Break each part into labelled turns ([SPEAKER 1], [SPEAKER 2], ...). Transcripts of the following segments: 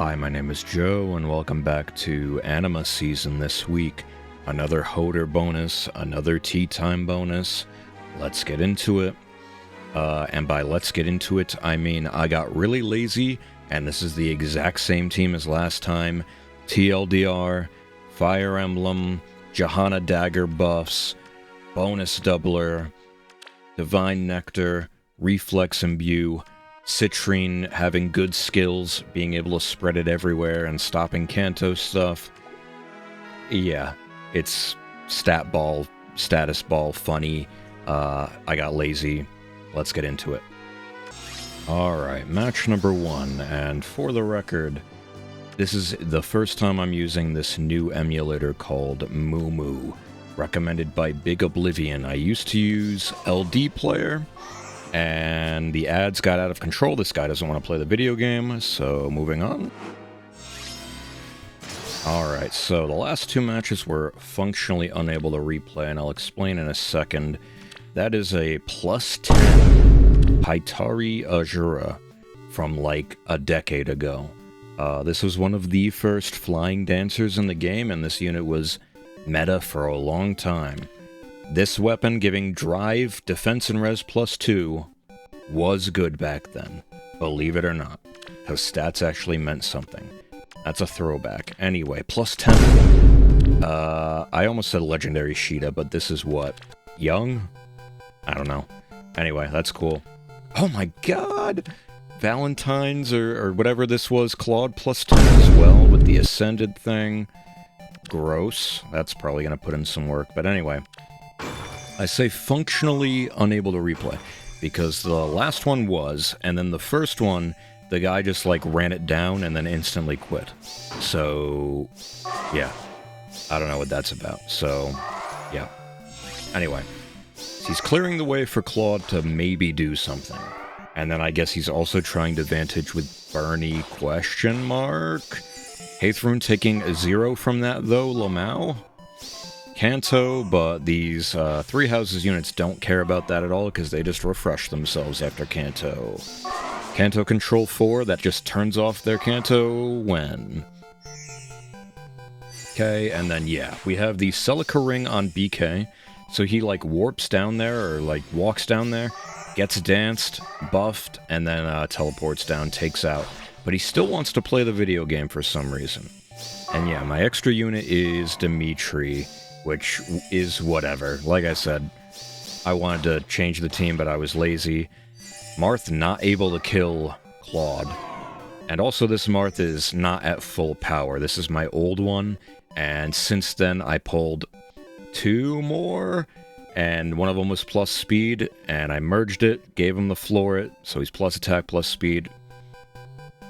[SPEAKER 1] Hi, my name is Joe, and welcome back to Anima season this week. Another Hoder bonus, another tea time bonus. Let's get into it. And by let's get into it, I mean I got really lazy, and this is the exact same team as last time. TLDR, Fire Emblem, Johanna Dagger buffs, Bonus Doubler, Divine Nectar, Reflex Imbue, Citrine having good skills, being able to spread it everywhere and stopping Kanto stuff. Yeah, it's stat ball, status ball, funny. I got lazy. Let's get into it. Alright, match number 1, and for the record, this is the first time I'm using this new emulator called Moo, recommended by Big Oblivion. I used to use LD Player, and the ads got out of control. This guy doesn't want to play the video game, so moving on. Alright, so the last two matches were functionally unable to replay, and I'll explain in a second. That is a plus 10 Paitari Azura from like a decade ago. This was one of the first flying dancers in the game, and this unit was meta for a long time. This weapon giving drive, defense, and res plus 2 was good back then, believe it or not, because stats actually meant something. That's a throwback. Anyway, plus 10. I almost said legendary Sheeta, but this is what? Young? I don't know. Anyway, that's cool. Oh my god! Valentine's or whatever this was, Claude plus 10 as well with the Ascended thing. Gross. That's probably going to put in some work, but anyway. I say functionally unable to replay, because the last one was, and then the first one, the guy just like ran it down and then instantly quit. So, yeah. I don't know what that's about, so, yeah. Anyway. He's clearing the way for Claude to maybe do something. And then I guess he's also trying to vantage with Bernie question mark? Haethrun taking a 0 from that though, Lamau? Kanto, but these Three Houses units don't care about that at all because they just refresh themselves after Kanto. Kanto Control 4, that just turns off their Kanto when? Okay, and then yeah, we have the Celica Ring on BK. So he, like, warps down there, or, like, walks down there, gets danced, buffed, and then teleports down, takes out. But he still wants to play the video game for some reason. And yeah, my extra unit is Dimitri, which is whatever. Like I said, I wanted to change the team, but I was lazy. Marth not able to kill Claude. And also this Marth is not at full power. This is my old one, and since then I pulled 2 more, and one of them was plus speed, and I merged it, gave him the floor so he's plus attack, plus speed.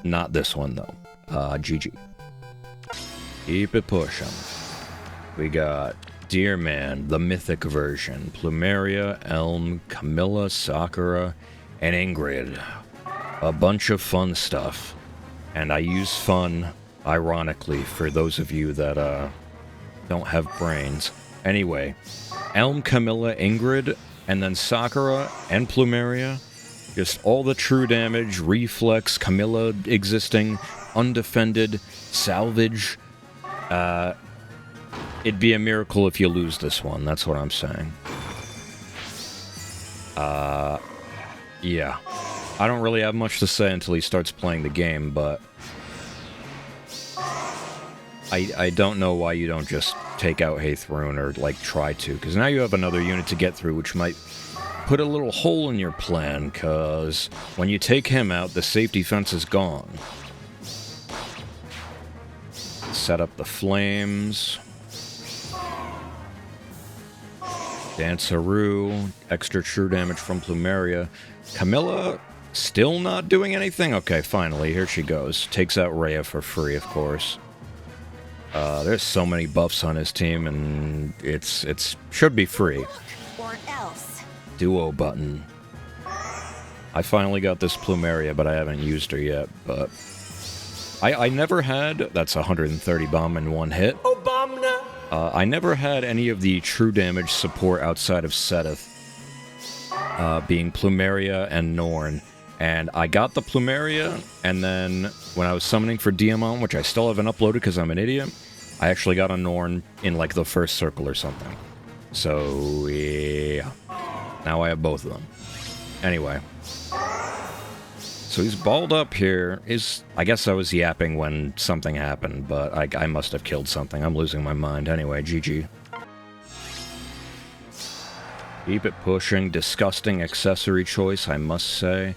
[SPEAKER 1] Not this one, though. GG. Keep it pushing. We got Deer Man, the mythic version, Plumeria, Elm, Camilla, Sakura, and Ingrid. A bunch of fun stuff. And I use fun, ironically, for those of you that, don't have brains. Anyway, Elm, Camilla, Ingrid, and then Sakura and Plumeria. Just all the true damage, reflex, Camilla existing, undefended, salvage. It'd be a miracle if you lose this one, that's what I'm saying. Yeah. I don't really have much to say until he starts playing the game, but I don't know why you don't just take out Haethrun, or, like, try to, because now you have another unit to get through, which might put a little hole in your plan, because when you take him out, the safety fence is gone. Set up the flames. Danceroo, extra true damage from Plumeria. Camilla, still not doing anything? Okay, finally, here she goes. Takes out Rhea for free, of course. There's so many buffs on his team, and it's should be free.
[SPEAKER 2] Or else.
[SPEAKER 1] Duo button. I finally got this Plumeria, but I haven't used her yet, but I never had, that's 130 bomb in one hit.
[SPEAKER 2] Obama.
[SPEAKER 1] I never had any of the true damage support outside of Seteth, being Plumeria and Norn. And I got the Plumeria, and then when I was summoning for Diamond, which I still haven't uploaded because I'm an idiot, I actually got a Norn in like the first circle or something. So, yeah. Now I have both of them. Anyway. So he's balled up here. I guess I was yapping when something happened, but I must have killed something. I'm losing my mind. Anyway, GG. Keep it pushing. Disgusting accessory choice, I must say.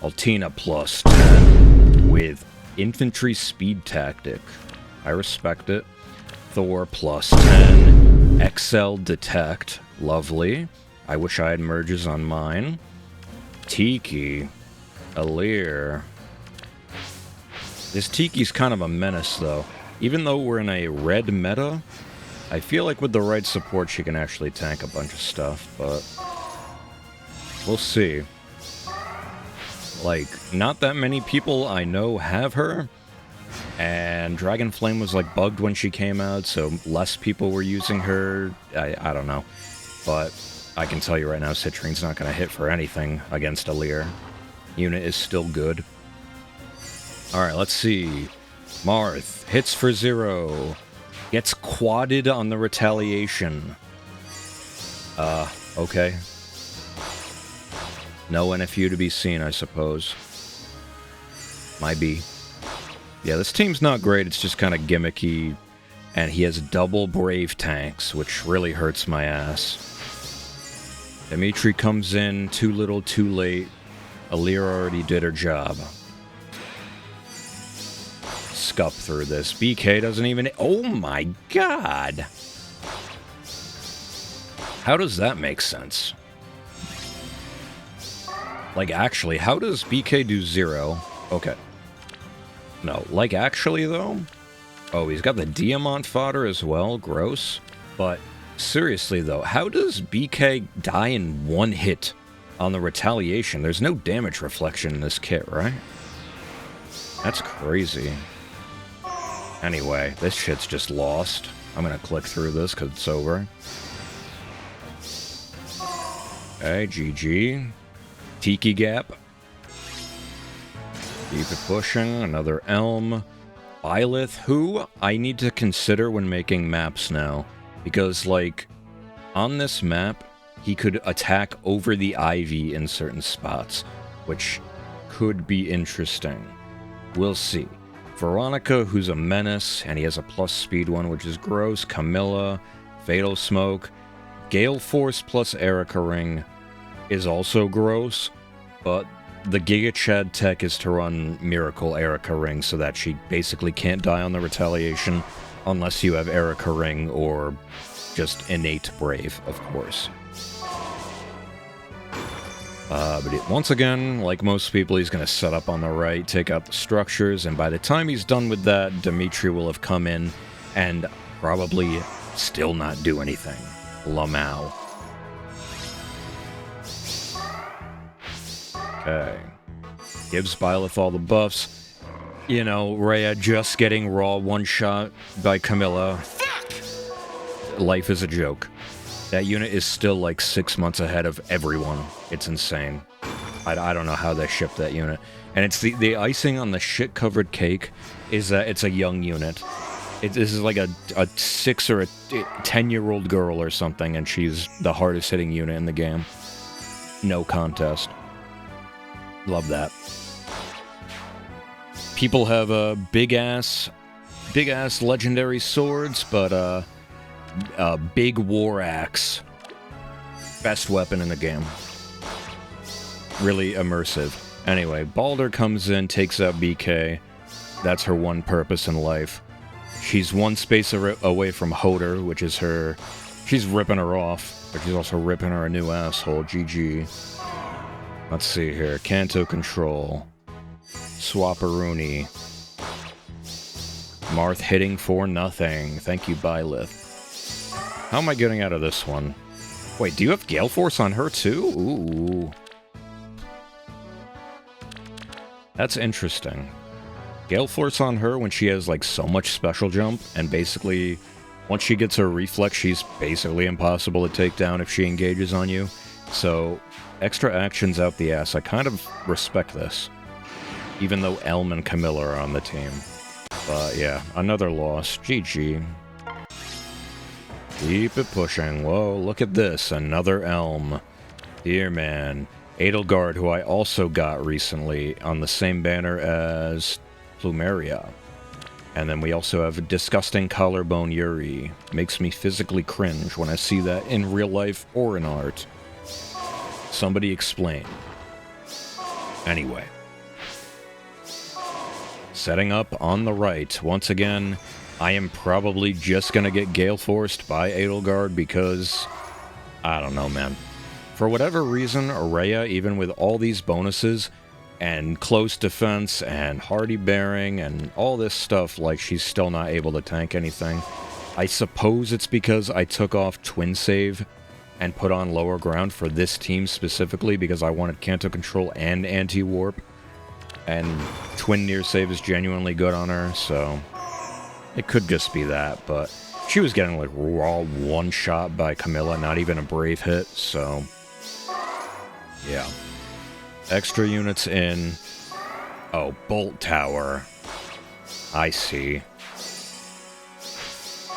[SPEAKER 1] Altina plus 10 with infantry speed tactic. I respect it. Thor plus 10. XL detect. Lovely. I wish I had merges on mine. Tiki. Alir. This Tiki's kind of a menace, though. Even though we're in a red meta, I feel like with the right support she can actually tank a bunch of stuff, but we'll see. Like, not that many people I know have her, and Dragon Flame was like bugged when she came out, so less people were using her. I don't know, but I can tell you right now, Citrine's not going to hit for anything against Alir. Unit is still good. Alright, let's see. Marth hits for 0. Gets quadded on the retaliation. Okay. No NFU to be seen, I suppose. Might be. Yeah, this team's not great, it's just kind of gimmicky. And he has double Brave tanks, which really hurts my ass. Dimitri comes in, too little, too late. Alir already did her job. Scup through this. BK doesn't even... Oh my god! How does that make sense? Like, actually, how does BK do 0? Okay. No, like, actually, though? Oh, he's got the Diamant fodder as well. Gross. But, seriously, though, how does BK die in one hit on the retaliation? There's no damage reflection in this kit, right? That's crazy. Anyway, this shit's just lost. I'm gonna click through this because it's over. Okay, GG. Tiki Gap. Keep it pushing. Another Elm. Byleth, who I need to consider when making maps now. Because, like, on this map, he could attack over the Ivy in certain spots, which could be interesting. We'll see. Veronica, who's a menace, and he has a plus speed one, which is gross. Camilla, Fatal Smoke. Gale Force plus Erica Ring is also gross, but the Giga Chad tech is to run Miracle Erica Ring so that she basically can't die on the retaliation unless you have Erica Ring or just innate Brave, of course. But once again, like most people, he's going to set up on the right, take out the structures, and by the time he's done with that, Dimitri will have come in and probably still not do anything. Lamau. Okay. Gives Byleth all the buffs. You know, Rhea just getting raw one-shot by Camilla. Life is a joke. That unit is still like 6 months ahead of everyone. It's insane. I don't know how they shipped that unit. And it's the icing on the shit-covered cake is that it's a young unit. This is like a 6 or a 10-year-old girl or something, and she's the hardest hitting unit in the game. No contest. Love that. People have big-ass legendary swords, but big war axe. Best weapon in the game. Really immersive. Anyway, Balder comes in, takes out BK. That's her one purpose in life. She's one space away from Hoder, which is her... She's ripping her off, but she's also ripping her a new asshole. GG. Let's see here. Kanto Control. Swapperoonie. Marth hitting for nothing. Thank you, Byleth. How am I getting out of this one? Wait, do you have Gale Force on her too? Ooh. That's interesting. Gale Force on her when she has like so much special jump, and basically once she gets her reflex, she's basically impossible to take down if she engages on you. So Extra actions out the ass. I kind of respect this. Even though Elm and Camilla are on the team. But yeah, another loss. GG. Keep it pushing. Whoa, look at this. Another Elm. Dear man. Edelgard, who I also got recently on the same banner as Plumeria. And then we also have a disgusting collarbone Yuri. Makes me physically cringe when I see that in real life or in art. Somebody explain. Anyway. Setting up on the right. Once again, I am probably just gonna get Gale Forced by Edelgard because... I don't know, man. For whatever reason, Araya, even with all these bonuses, and close defense, and hardy bearing, and all this stuff, like, she's still not able to tank anything. I suppose it's because I took off Twin Save and put on Lower Ground for this team specifically, because I wanted Canto Control and Anti-Warp, and Twin Near Save is genuinely good on her, so... It could just be that, but... She was getting, like, raw one-shot by Camilla, not even a brave hit, so... Yeah. Extra units in... Oh, Bolt Tower. I see.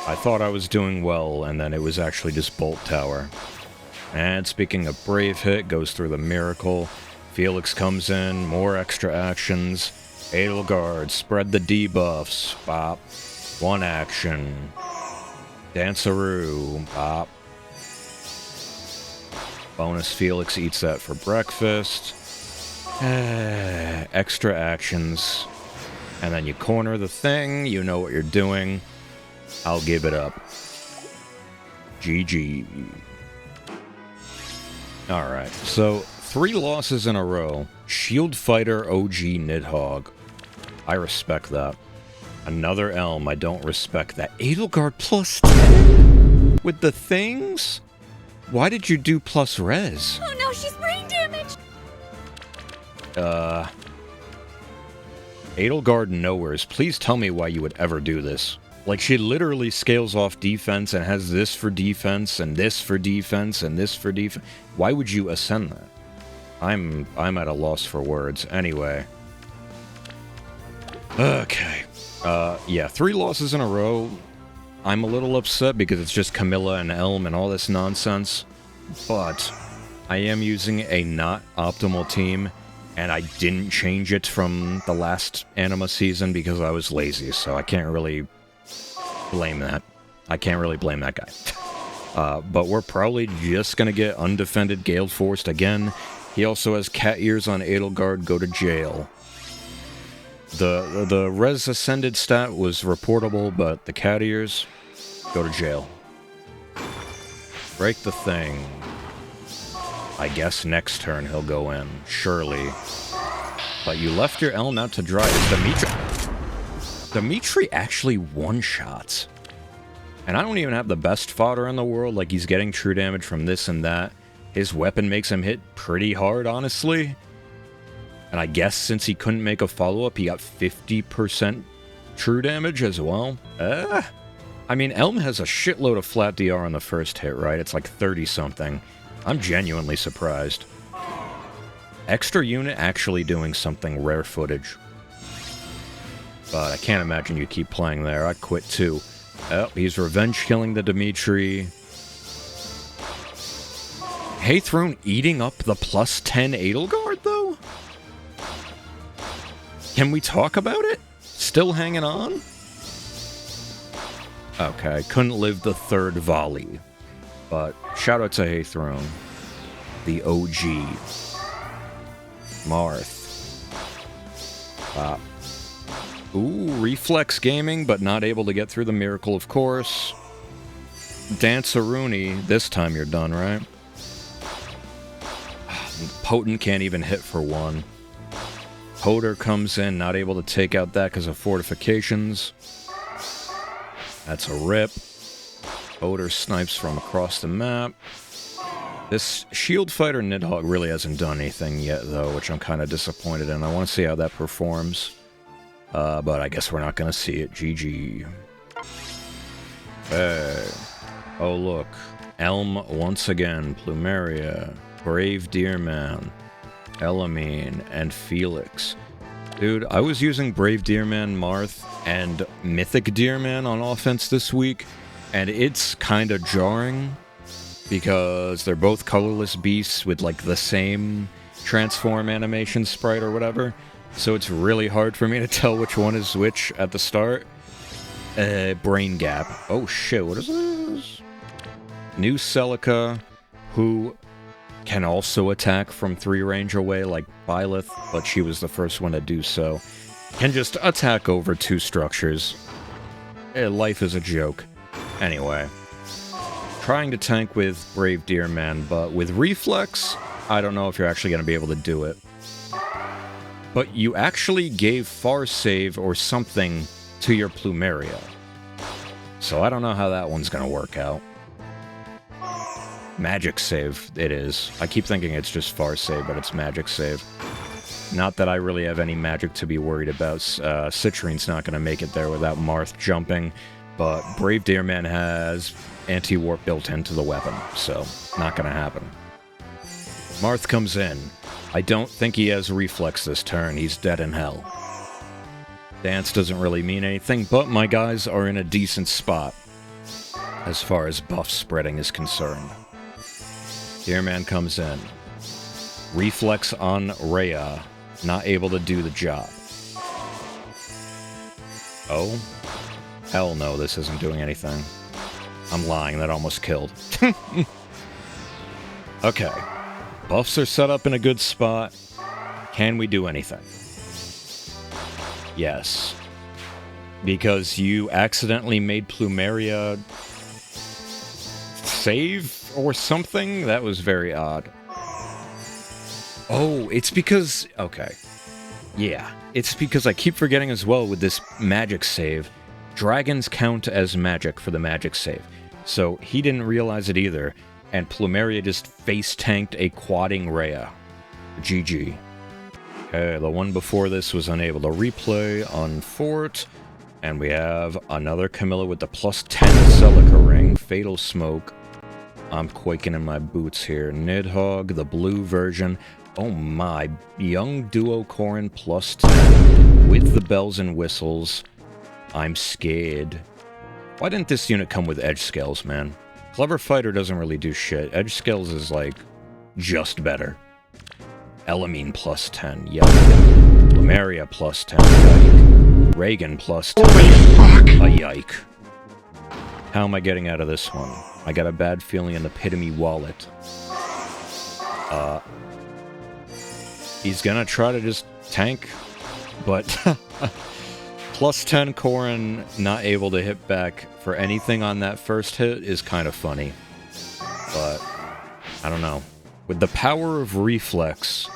[SPEAKER 1] I thought I was doing well, and then it was actually just Bolt Tower. And speaking of brave hit, goes through the Miracle. Felix comes in, more extra actions. Edelgard, spread the debuffs. Bop. One action. Danceroo. Bop. Bonus Felix eats that for breakfast. Extra actions. And then you corner the thing. You know what you're doing. I'll give it up. GG. Alright, so 3 losses in a row. Shield Fighter OG Nidhogg. I respect that. Another Elm, I don't respect that. Edelgard plus 10? With the things? Why did you do plus res?
[SPEAKER 2] Oh no, she's brain damaged!
[SPEAKER 1] Edelgard Nowheres, please tell me why you would ever do this. Like, she literally scales off defense and has this for defense, and this for defense, and this for defense. Why would you ascend that? I'm at a loss for words. Anyway. Okay. Yeah, 3 losses in a row. I'm a little upset because it's just Camilla and Elm and all this nonsense. But I am using a not optimal team, and I didn't change it from the last Anima season because I was lazy, so I can't really blame that. I can't really blame that guy. But we're probably just gonna get undefended Gale Forced again. He also has cat ears on Edelgard, go to jail. The res ascended stat was reportable, but the cat ears, go to jail. Break the thing. I guess next turn he'll go in, surely. But you left your Elm out to dry. Is Dimitri actually one-shots? And I don't even have the best fodder in the world, like he's getting true damage from this and that. His weapon makes him hit pretty hard, honestly. And I guess since he couldn't make a follow-up, he got 50% true damage as well. I mean, Elm has a shitload of flat DR on the first hit, right? It's like 30-something. I'm genuinely surprised. Extra unit actually doing something rare footage. But I can't imagine you keep playing there. I'd quit too. Oh, he's revenge killing the Dimitri. Haythrone eating up the plus 10 Edelgard, though? Can we talk about it? Still hanging on? Okay, couldn't live the 3rd volley. But shout out to Haythrone. The OG. Marth. Ooh, Reflex Gaming, but not able to get through the Miracle, of course. Danceroonie, this time you're done, right? Potent can't even hit for 1. Hoder comes in, not able to take out that because of fortifications. That's a rip. Hoder snipes from across the map. This Shield Fighter Nidhogg really hasn't done anything yet, though, which I'm kind of disappointed in. I want to see how that performs. But I guess we're not going to see it. GG. Hey. Oh, look. Elm once again. Plumeria. Brave Deerman, Elamine, and Felix. Dude, I was using Brave Deerman, Marth, and Mythic Deerman on offense this week, and it's kind of jarring because they're both colorless beasts with like the same transform animation sprite or whatever, so it's really hard for me to tell which one is which at the start. Brain gap. Oh shit, what is this? New Celica, who can also attack from 3 range away like Byleth, but she was the first one to do so. Can just attack over 2 structures. Life is a joke. Anyway. Trying to tank with Brave Deerman, but with Reflex, I don't know if you're actually going to be able to do it. But you actually gave Far Save or something to your Plumeria. So I don't know how that one's going to work out. Magic Save, it is. I keep thinking it's just Far Save, but it's Magic Save. Not that I really have any magic to be worried about. Citrine's not going to make it there without Marth jumping, but Brave Deerman has anti-warp built into the weapon, so not going to happen. Marth comes in. I don't think he has Reflex this turn. He's dead in hell. Dance doesn't really mean anything, but my guys are in a decent spot as far as buff spreading is concerned. Deerman comes in. Reflex on Rhea. Not able to do the job. Oh? Hell no, this isn't doing anything. I'm lying, that almost killed. Okay. Buffs are set up in a good spot. Can we do anything? Yes. Because you accidentally made Plumeria save or something? That was very odd. Oh, it's because... Okay. Yeah. It's because I keep forgetting as well with this magic save. Dragons count as magic for the magic save. So he didn't realize it either, and Plumeria just face-tanked a quadding Rhea. GG. Okay, the one before this was unable to replay on Fort, and we have another Camilla with the +10 Celica ring, Fatal Smoke. I'm quaking in my boots here. Nidhogg, the blue version. Oh my, young duo Corrin +10 with the bells and whistles. I'm scared. Why didn't this unit come with Edge Scales, man? Clever Fighter doesn't really do shit. Edge Scales is like, just better. Elamine +10, yike. Lumeria +10, yike. Reagan +10, a yike. How am I getting out of this one? I got a bad feeling in the Epitome wallet. He's gonna try to just tank, but +10 Corrin not able to hit back for anything on that first hit is kind of funny. But, I don't know. With the power of Reflex,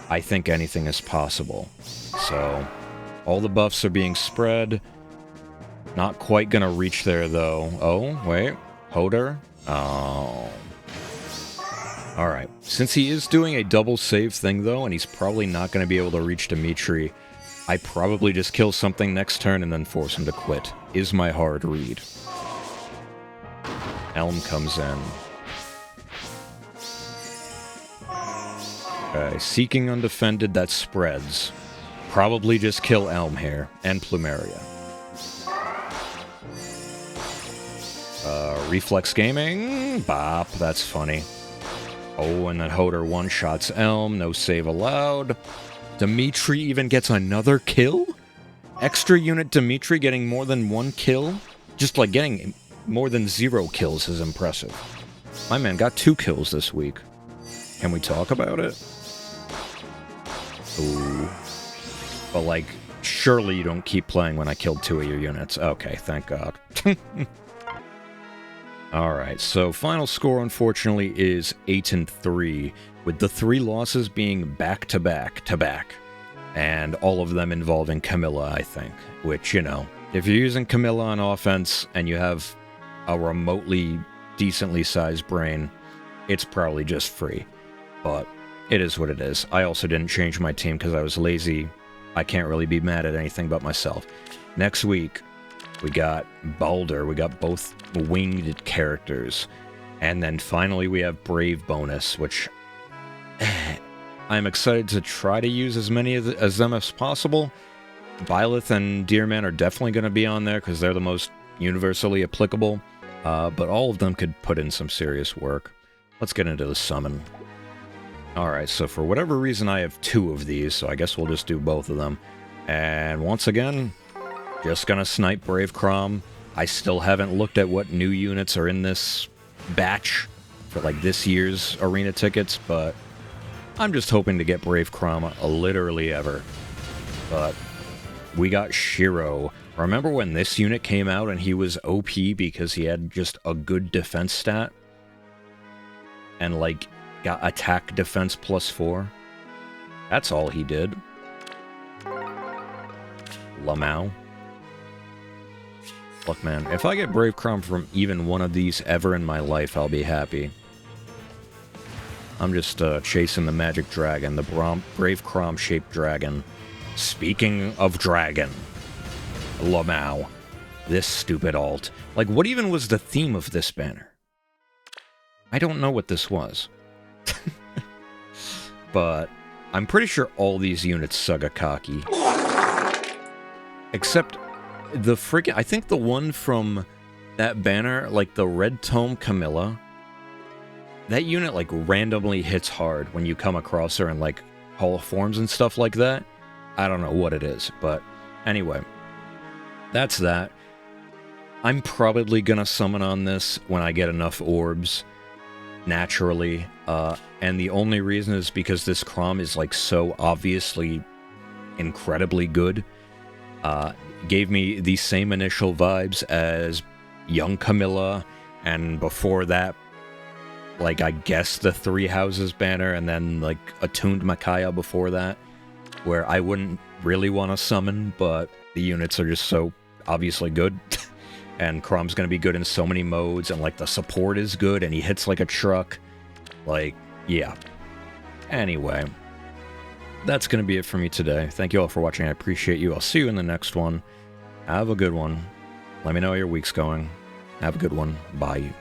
[SPEAKER 1] I think anything is possible. So, all the buffs are being spread. Not quite gonna reach there, though. Oh, wait. Hoder? Oh. Alright. Since he is doing a double save thing, though, and he's probably not going to be able to reach Dimitri, I probably just kill something next turn and then force him to quit, is my hard read. Elm comes in. Okay, seeking undefended, that spreads. Probably just kill Elm here, and Plumeria. Reflex Gaming, bop, that's funny. Oh, and then Hoder one-shots Elm, no save allowed. Dimitri even gets another kill? Extra unit Dimitri getting more than 1 kill? Just like getting more than 0 kills is impressive. My man got 2 kills this week. Can we talk about it? Ooh. But like, surely you don't keep playing when I killed 2 of your units. Okay, thank God. Alright, so final score, unfortunately, is 8-3, with the 3 losses being back-to-back-to-back. And all of them involving Camilla, I think. Which, you know, if you're using Camilla on offense and you have a remotely decently sized brain, it's probably just free. But it is what it is. I also didn't change my team because I was lazy. I can't really be mad at anything but myself. Next week, we got Baldur, we got both winged characters. And then finally we have Brave bonus, which I'm excited to try to use as many as them as possible. Byleth and Deerman are definitely going to be on there because they're the most universally applicable, but all of them could put in some serious work. Let's get into the summon. Alright, so for whatever reason I have 2 of these, so I guess we'll just do both of them. And once again, just gonna snipe Brave Crom. I still haven't looked at what new units are in this batch for like this year's arena tickets, but I'm just hoping to get Brave Crom literally ever. But we got Shiro. Remember when this unit came out and he was OP because he had just a good defense stat? And like, got attack defense +4? That's all he did. Lamau. Look, man, if I get Brave Crom from even one of these ever in my life, I'll be happy. I'm just chasing the magic dragon, the Brave Crom-shaped dragon. Speaking of dragon, Lamau. This stupid alt. Like, what even was the theme of this banner? I don't know what this was. But I'm pretty sure all these units suck a cocky. Except the freaking... I think the one from that banner, like the Red Tome Camilla, that unit, like, randomly hits hard when you come across her in, like, Hall of Forms and stuff like that. I don't know what it is, but anyway. That's that. I'm probably gonna summon on this when I get enough orbs, naturally, and the only reason is because this Crom is, like, so obviously incredibly good. Gave me the same initial vibes as Young Camilla, and before that, like, I guess the Three Houses banner, and then, like, Attuned Micaiah before that, where I wouldn't really want to summon, but the units are just so obviously good. And Crom's going to be good in so many modes, and, like, the support is good, and he hits like a truck. Like, yeah. Anyway, that's going to be it for me today. Thank you all for watching. I appreciate you. I'll see you in the next one. Have a good one. Let me know how your week's going. Have a good one. Bye.